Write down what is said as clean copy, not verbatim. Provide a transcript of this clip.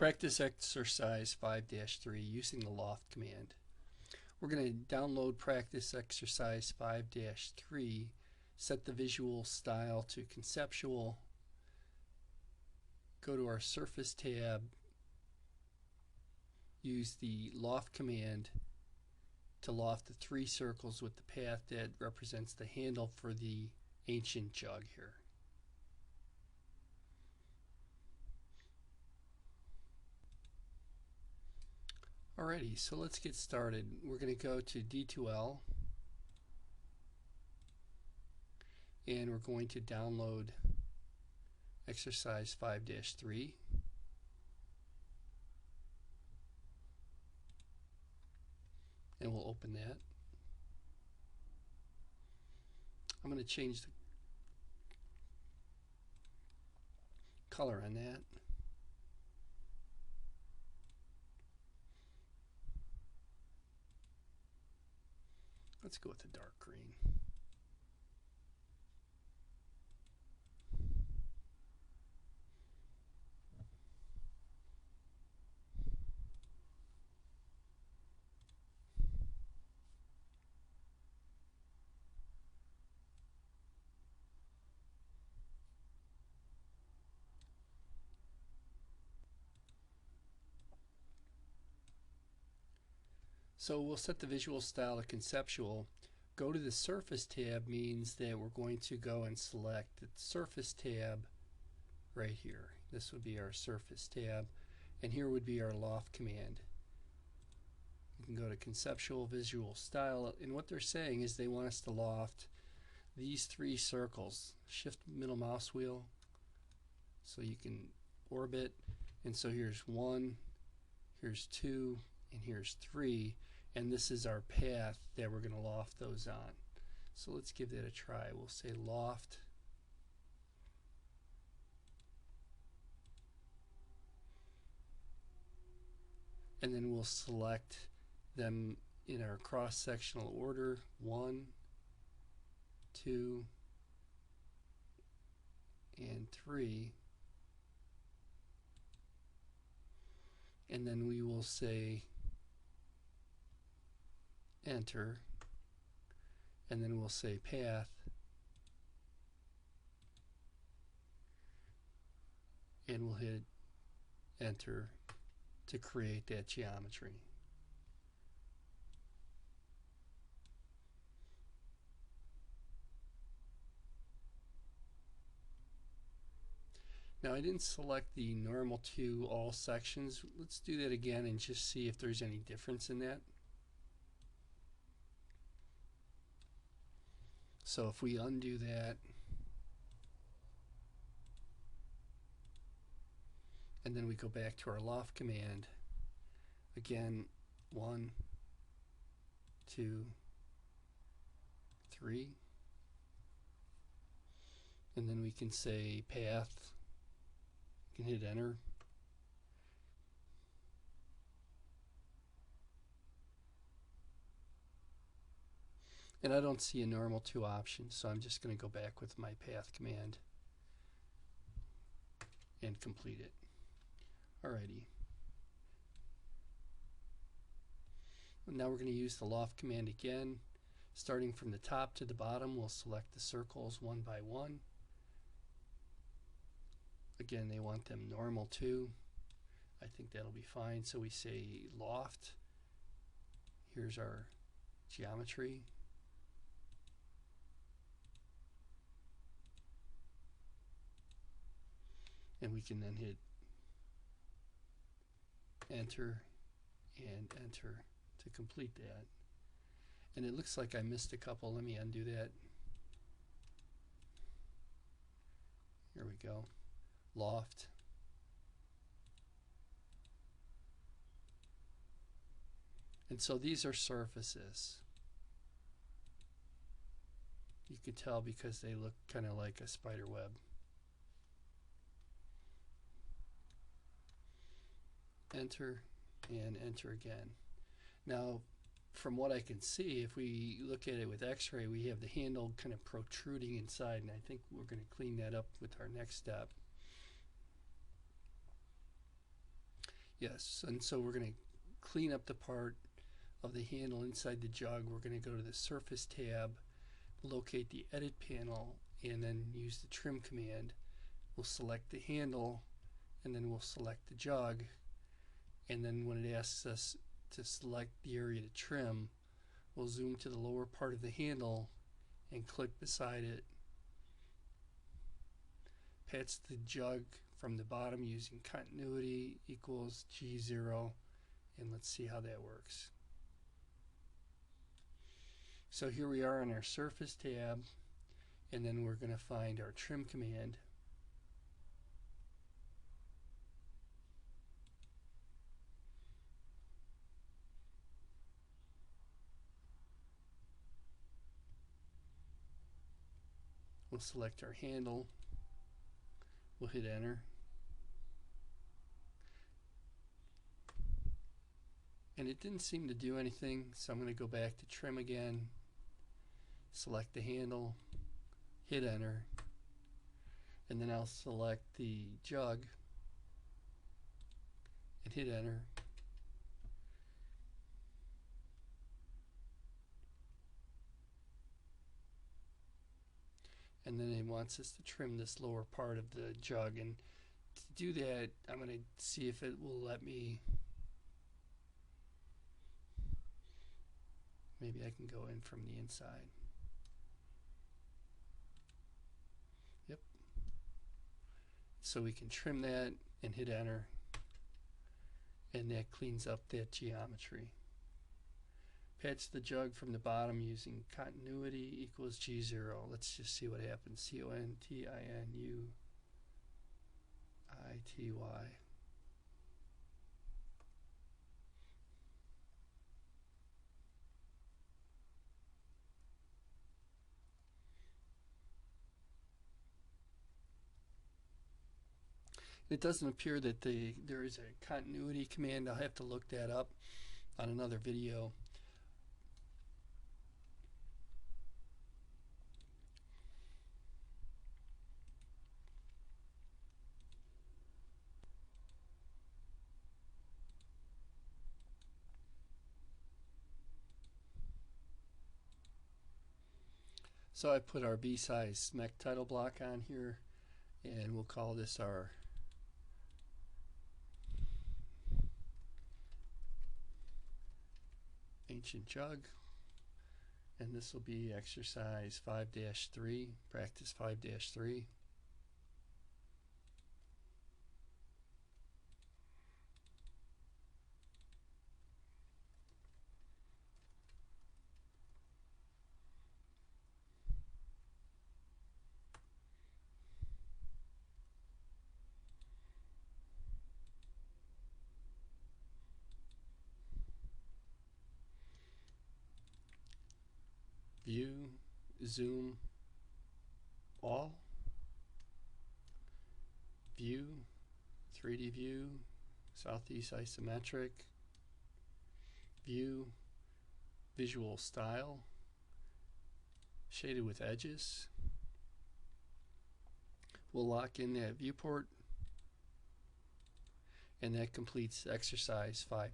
Practice exercise 5-3 using the loft command. We're going to download practice exercise 5-3, set the visual style to conceptual, go to our surface tab, use the loft command to loft the 3 circles with the path that represents the handle for the ancient jug here. Alrighty, so let's get started. We're going to go to D2L and we're going to download exercise 5-3. And we'll open that. I'm going to change the color on that. Let's go with the dark green. So we'll set the visual style to conceptual. Go to the surface tab means that we're going to go and select the surface tab right here. This would be our surface tab, and here would be our loft command. You can go to conceptual visual style, and what they're saying is they want us to loft these 3 circles. Shift middle mouse wheel so you can orbit, and so here's 1, here's 2, and here's 3, and this is our path that we're going to loft those on. So let's give that a try. We'll say loft, and then we'll select them in our cross-sectional order: 1, 2, and 3, and then we will say enter, and then we'll say path, and we'll hit enter to create that geometry. Now I didn't select the normal to all sections. Let's do that again and just see if there's any difference in that. So if we undo that and then we go back to our loft command, again 1, 2, 3, and then we can say path, we can hit enter, and I don't see a normal to option, so I'm just going to go back with my path command and complete it. Alrighty. Now we're going to use the loft command again. Starting from the top to the bottom, we'll select the circles one by one. Again, they want them normal to. I think that'll be fine. So we say loft. Here's our geometry. And we can then hit enter and enter to complete that. And it looks like I missed a couple. Let me undo that. Here we go. Loft. And so these are surfaces. You can tell because they look kind of like a spider web. Enter and enter again. Now from what I can see, if we look at it with x-ray, we have the handle kind of protruding inside, and I think we're going to clean that up with our next step. Yes, and so we're going to clean up the part of the handle inside the jug. We're going to go to the Surface tab, locate the Edit panel, and then use the Trim command. We'll select the handle, and then we'll select the jug, and then when it asks us to select the area to trim, we'll zoom to the lower part of the handle and click beside it. Patch the jug from the bottom using continuity equals G0, and let's see how that works. So here we are on our Surface tab, and then we're going to find our Trim command. We'll select our handle. We'll hit enter. And it didn't seem to do anything, so I'm going to go back to Trim again, select the handle, hit enter, and then I'll select the jug and hit enter. And then it wants us to trim this lower part of the jug, and to do that I'm going to see if it will let me. Maybe I can go in from the inside. Yep. So we can trim that and hit enter, and that cleans up that geometry. Patch the jug from the bottom using continuity equals G0. Let's just see what happens. C-O-N-T-I-N-U-I-T-Y. It doesn't appear that there is a continuity command. I'll have to look that up on another video. So I put our B-size SMEC title block on here, and we'll call this our ancient jug, and this will be exercise 5-3, practice 5-3. View, zoom, all, view, 3D view, southeast isometric, view, visual style, shaded with edges. We'll lock in that viewport, and that completes exercise 5-3.